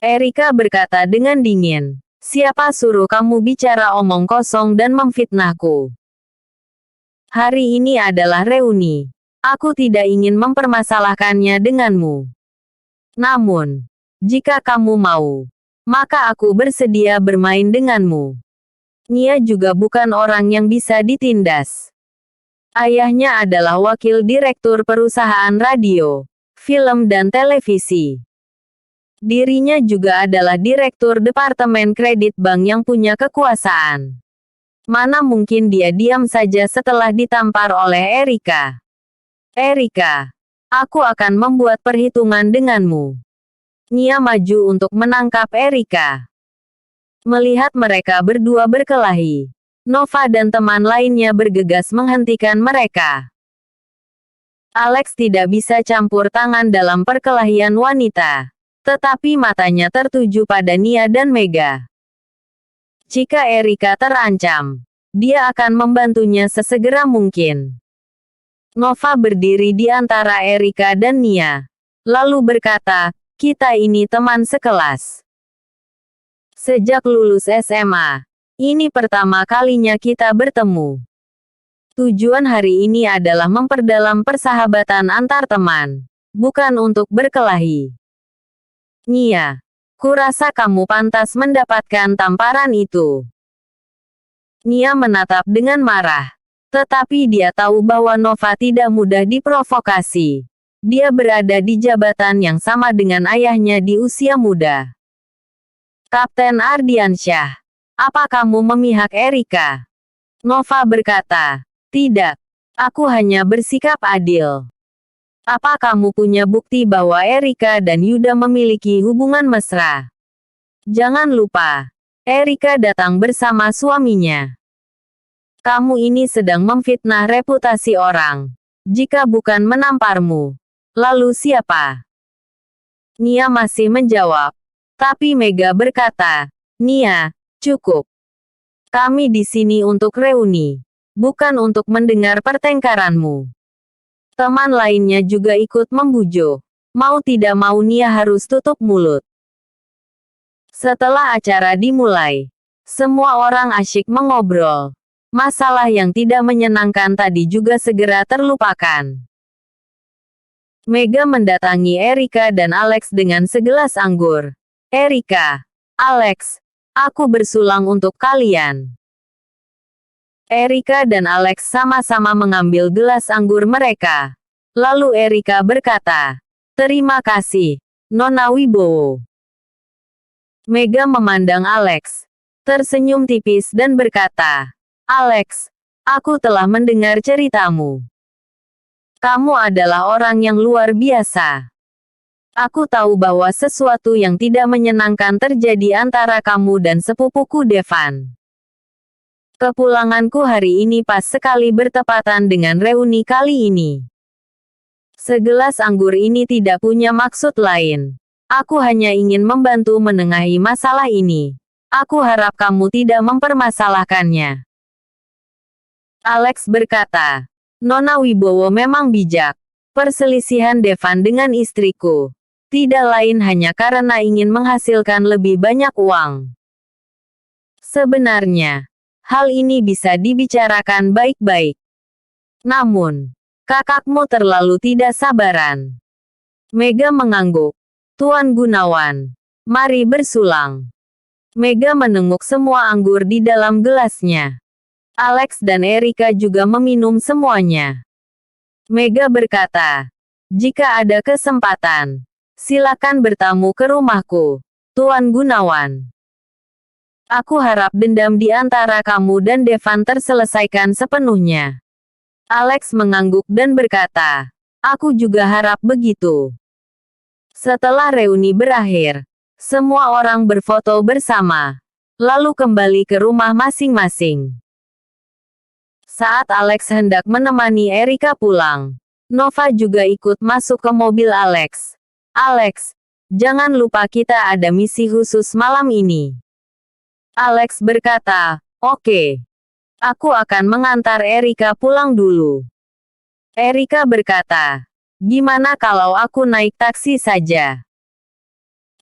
Erika berkata dengan dingin. Siapa suruh kamu bicara omong kosong dan memfitnahku? Hari ini adalah reuni. Aku tidak ingin mempermasalahkannya denganmu. Namun, jika kamu mau, maka aku bersedia bermain denganmu. Nia juga bukan orang yang bisa ditindas. Ayahnya adalah wakil direktur perusahaan radio, film dan televisi. Dirinya juga adalah direktur departemen kredit bank yang punya kekuasaan. Mana mungkin dia diam saja setelah ditampar oleh Erika? Erika, aku akan membuat perhitungan denganmu. Nia maju untuk menangkap Erika. Melihat mereka berdua berkelahi, Nova dan teman lainnya bergegas menghentikan mereka. Alex tidak bisa campur tangan dalam perkelahian wanita. Tetapi matanya tertuju pada Nia dan Mega. Jika Erika terancam, dia akan membantunya sesegera mungkin. Nova berdiri di antara Erika dan Nia, lalu berkata, kita ini teman sekelas. Sejak lulus SMA, ini pertama kalinya kita bertemu. Tujuan hari ini adalah memperdalam persahabatan antar teman, bukan untuk berkelahi. Nia, kurasa kamu pantas mendapatkan tamparan itu. Nia menatap dengan marah. Tetapi dia tahu bahwa Nova tidak mudah diprovokasi. Dia berada di jabatan yang sama dengan ayahnya di usia muda. Kapten Ardiansyah, apa kamu memihak Erika? Nova berkata, tidak. Aku hanya bersikap adil. Apa kamu punya bukti bahwa Erika dan Yuda memiliki hubungan mesra? Jangan lupa, Erika datang bersama suaminya. Kamu ini sedang memfitnah reputasi orang. Jika bukan menamparmu, lalu siapa? Nia masih menjawab. Tapi Mega berkata, Nia, cukup. Kami di sini untuk reuni, bukan untuk mendengar pertengkaranmu. Teman lainnya juga ikut membujuk. Mau tidak mau Nia harus tutup mulut. Setelah acara dimulai, semua orang asyik mengobrol. Masalah yang tidak menyenangkan tadi juga segera terlupakan. Mega mendatangi Erika dan Alex dengan segelas anggur. Erika, Alex, aku bersulang untuk kalian. Erika dan Alex sama-sama mengambil gelas anggur mereka. Lalu Erika berkata, terima kasih, Nona Wibowo. Mega memandang Alex, tersenyum tipis dan berkata, Alex, aku telah mendengar ceritamu. Kamu adalah orang yang luar biasa. Aku tahu bahwa sesuatu yang tidak menyenangkan terjadi antara kamu dan sepupuku Devan. Kepulanganku hari ini pas sekali bertepatan dengan reuni kali ini. Segelas anggur ini tidak punya maksud lain. Aku hanya ingin membantu menengahi masalah ini. Aku harap kamu tidak mempermasalahkannya. Alex berkata, Nona Wibowo memang bijak. Perselisihan Devan dengan istriku tidak lain hanya karena ingin menghasilkan lebih banyak uang. Sebenarnya, hal ini bisa dibicarakan baik-baik. Namun, kakakmu terlalu tidak sabaran. Mega mengangguk. Tuan Gunawan, mari bersulang. Mega menenguk semua anggur di dalam gelasnya. Alex dan Erika juga meminum semuanya. Mega berkata, jika ada kesempatan, silakan bertamu ke rumahku, Tuan Gunawan. Aku harap dendam di antara kamu dan Devan terselesaikan sepenuhnya. Alex mengangguk dan berkata, aku juga harap begitu. Setelah reuni berakhir, semua orang berfoto bersama, lalu kembali ke rumah masing-masing. Saat Alex hendak menemani Erika pulang, Nova juga ikut masuk ke mobil Alex. Alex, jangan lupa kita ada misi khusus malam ini. Alex berkata, oke. Aku akan mengantar Erika pulang dulu. Erika berkata, gimana kalau aku naik taksi saja?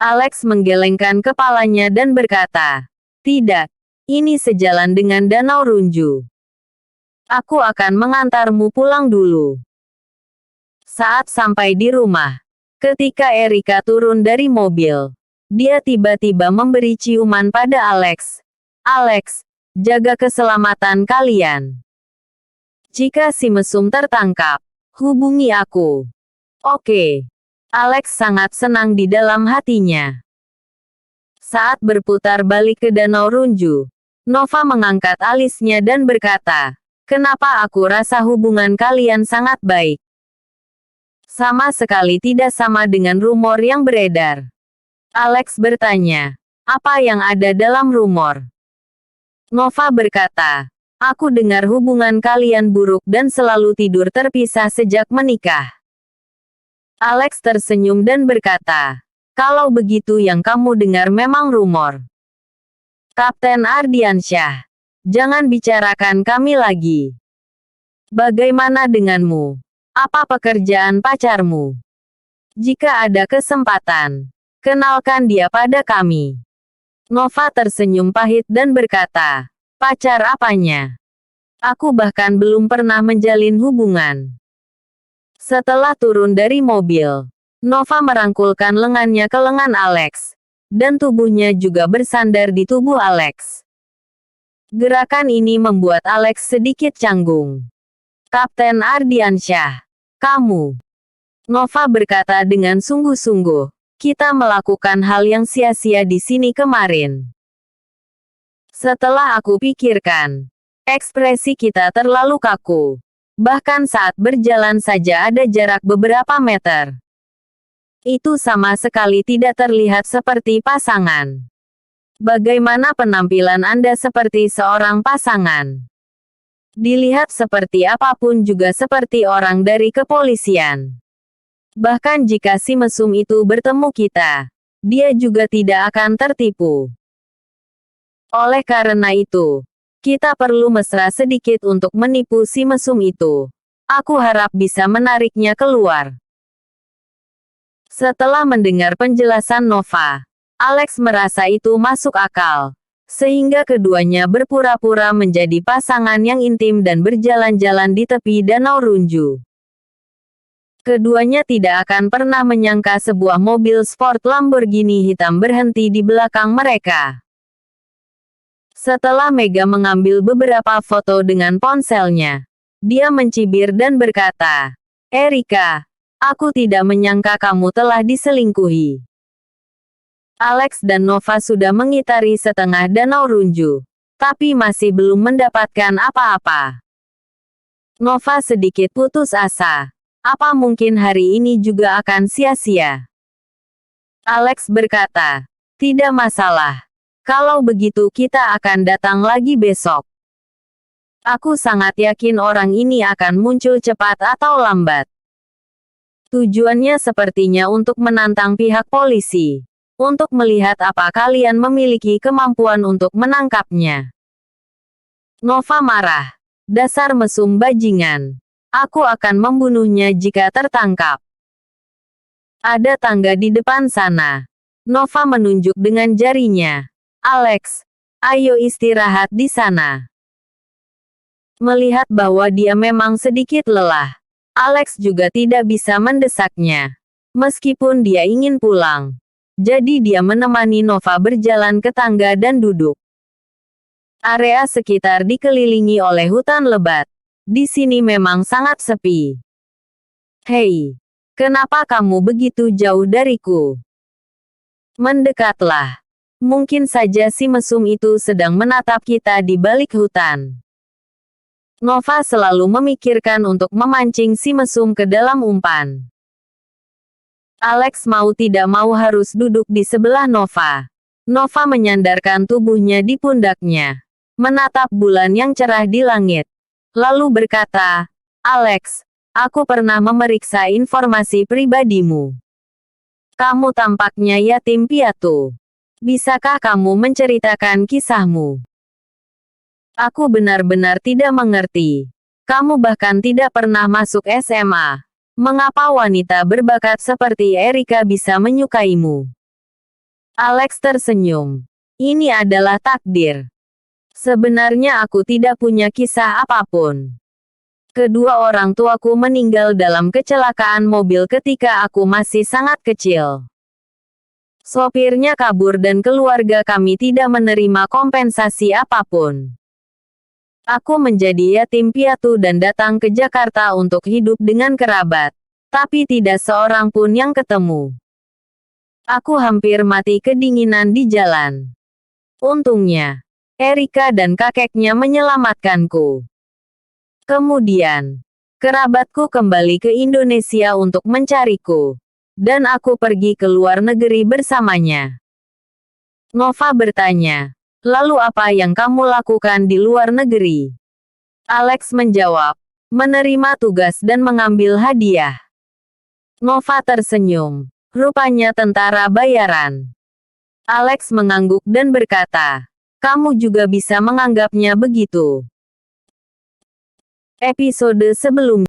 Alex menggelengkan kepalanya dan berkata, "Tidak, ini sejalan dengan Danau Runju. Aku akan mengantarmu pulang dulu." Saat sampai di rumah, ketika Erika turun dari mobil, dia tiba-tiba memberi ciuman pada Alex. "Alex, jaga keselamatan kalian. Jika si mesum tertangkap, hubungi aku." "Oke." Alex sangat senang di dalam hatinya. Saat berputar balik ke Danau Runju, Nova mengangkat alisnya dan berkata, "Kenapa aku rasa hubungan kalian sangat baik? Sama sekali tidak sama dengan rumor yang beredar." Alex bertanya, "Apa yang ada dalam rumor?" Nova berkata, "Aku dengar hubungan kalian buruk dan selalu tidur terpisah sejak menikah." Alex tersenyum dan berkata, "Kalau begitu yang kamu dengar memang rumor. Kapten Ardiansyah, jangan bicarakan kami lagi. Bagaimana denganmu? Apa pekerjaan pacarmu? Jika ada kesempatan, kenalkan dia pada kami." Nova tersenyum pahit dan berkata, "Pacar apanya? Aku bahkan belum pernah menjalin hubungan." Setelah turun dari mobil, Nova merangkulkan lengannya ke lengan Alex, dan tubuhnya juga bersandar di tubuh Alex. Gerakan ini membuat Alex sedikit canggung. "Kapten Ardiansyah, kamu," Nova berkata dengan sungguh-sungguh, "kita melakukan hal yang sia-sia di sini kemarin. Setelah aku pikirkan, ekspresi kita terlalu kaku. Bahkan saat berjalan saja ada jarak beberapa meter. Itu sama sekali tidak terlihat seperti pasangan. Bagaimana penampilan Anda seperti seorang pasangan? Dilihat seperti apapun juga seperti orang dari kepolisian. Bahkan jika si mesum itu bertemu kita, dia juga tidak akan tertipu. Oleh karena itu, kita perlu mesra sedikit untuk menipu si mesum itu. Aku harap bisa menariknya keluar." Setelah mendengar penjelasan Nova, Alex merasa itu masuk akal, sehingga keduanya berpura-pura menjadi pasangan yang intim dan berjalan-jalan di tepi Danau Runju. Keduanya tidak akan pernah menyangka sebuah mobil sport Lamborghini hitam berhenti di belakang mereka. Setelah Mega mengambil beberapa foto dengan ponselnya, dia mencibir dan berkata, "Erika, aku tidak menyangka kamu telah diselingkuhi." Alex dan Nova sudah mengitari setengah Danau Runju, tapi masih belum mendapatkan apa-apa. Nova sedikit putus asa. Apa mungkin hari ini juga akan sia-sia? Alex berkata, "Tidak masalah. Kalau begitu kita akan datang lagi besok. Aku sangat yakin orang ini akan muncul cepat atau lambat. Tujuannya sepertinya untuk menantang pihak polisi. Untuk melihat apa kalian memiliki kemampuan untuk menangkapnya." Nova marah. "Dasar mesum bajingan. Aku akan membunuhnya jika tertangkap." "Ada tangga di depan sana." Nova menunjuk dengan jarinya. "Alex, ayo istirahat di sana." Melihat bahwa dia memang sedikit lelah, Alex juga tidak bisa mendesaknya. Meskipun dia ingin pulang. Jadi dia menemani Nova berjalan ke tangga dan duduk. Area sekitar dikelilingi oleh hutan lebat. Di sini memang sangat sepi. "Hei, kenapa kamu begitu jauh dariku? Mendekatlah. Mungkin saja si mesum itu sedang menatap kita di balik hutan." Nova selalu memikirkan untuk memancing si mesum ke dalam umpan. Alex mau tidak mau harus duduk di sebelah Nova. Nova menyandarkan tubuhnya di pundaknya, menatap bulan yang cerah di langit. Lalu berkata, "Alex, aku pernah memeriksa informasi pribadimu. Kamu tampaknya yatim piatu. Bisakah kamu menceritakan kisahmu? Aku benar-benar tidak mengerti. Kamu bahkan tidak pernah masuk SMA. Mengapa wanita berbakat seperti Erika bisa menyukaimu?" Alex tersenyum. Ini adalah takdir. Sebenarnya aku tidak punya kisah apapun. Kedua orang tuaku meninggal dalam kecelakaan mobil ketika aku masih sangat kecil. Sopirnya kabur dan keluarga kami tidak menerima kompensasi apapun. Aku menjadi yatim piatu dan datang ke Jakarta untuk hidup dengan kerabat. Tapi tidak seorang pun yang ketemu. Aku hampir mati kedinginan di jalan. Untungnya, Erika dan kakeknya menyelamatkanku. Kemudian, kerabatku kembali ke Indonesia untuk mencariku. Dan aku pergi ke luar negeri bersamanya. Nova bertanya, lalu apa yang kamu lakukan di luar negeri? Alex menjawab, menerima tugas dan mengambil hadiah. Nova tersenyum, rupanya tentara bayaran. Alex mengangguk dan berkata, kamu juga bisa menganggapnya begitu. Episode sebelumnya.